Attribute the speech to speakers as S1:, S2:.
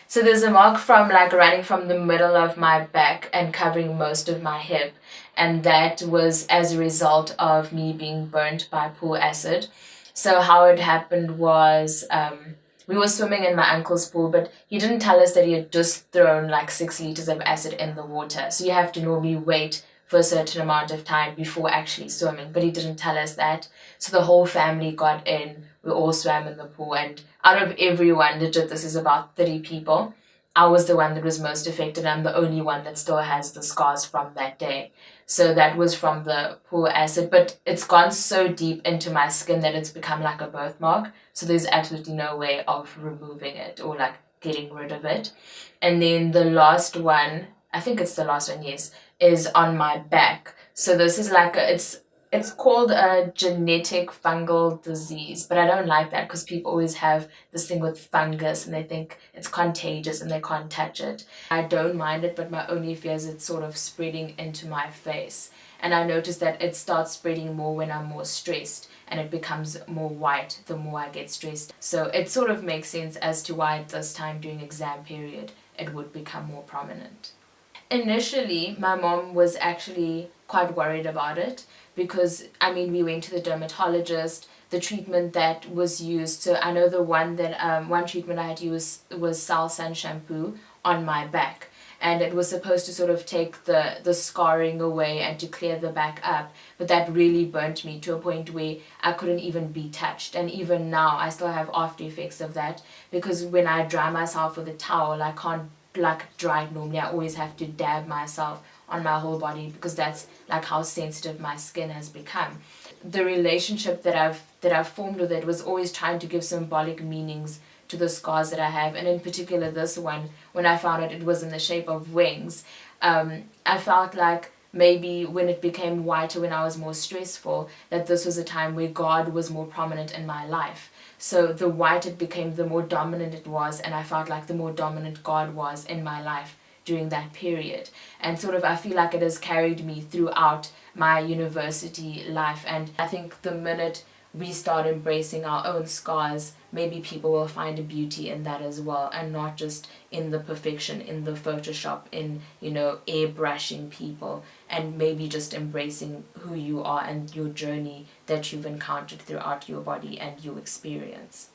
S1: So there's a mark from like running from the middle of my back and covering most of my hip. And that was as a result of me being burnt by pool acid. So how it happened was we were swimming in my uncle's pool, but he didn't tell us that he had just thrown like 6 liters of acid in the water. So you have to normally wait for a certain amount of time before actually swimming, but he didn't tell us that. So the whole family got in, we all swam in the pool, and out of everyone, legit, this is about 30 people, I was the one that was most affected. I'm the only one that still has the scars from that day. So that was from the pool acid, but it's gone so deep into my skin that it's become like a birthmark. So there's absolutely no way of removing it or like getting rid of it. And then the last one, I think it's the last one, yes, is on my back. So this is like it's called a genetic fungal disease, but I don't like that because people always have this thing with fungus and they think it's contagious and they can't touch it. I don't mind it, but my only fear is it's sort of spreading into my face. And I noticed that it starts spreading more when I'm more stressed, and it becomes more white the more I get stressed. So it sort of makes sense as to why this time during exam period it would become more prominent. Initially, my mom was actually quite worried about it because, I mean, we went to the dermatologist. The treatment that was used, so I know the one treatment I had used was Sun shampoo on my back, and it was supposed to sort of take the scarring away and to clear the back up, but that really burnt me to a point where I couldn't even be touched. And even now I still have after effects of that, because when I dry myself with a towel, I can't like dry it normally. I always have to dab myself on my whole body because that's like how sensitive my skin has become. The relationship that I've formed with it was always trying to give symbolic meanings to the scars that I have, and in particular this one, when I found out it was in the shape of wings, I felt like maybe when it became whiter when I was more stressful, that this was a time where God was more prominent in my life. So the white, it became the more dominant it was, and I felt like the more dominant God was in my life during that period. And sort of I feel like it has carried me throughout my university life. And I think the minute we start embracing our own scars, maybe people will find a beauty in that as well, and not just in the perfection, in the Photoshop, in, you know, airbrushing people, and maybe just embracing who you are and your journey that you've encountered throughout your body and your experience.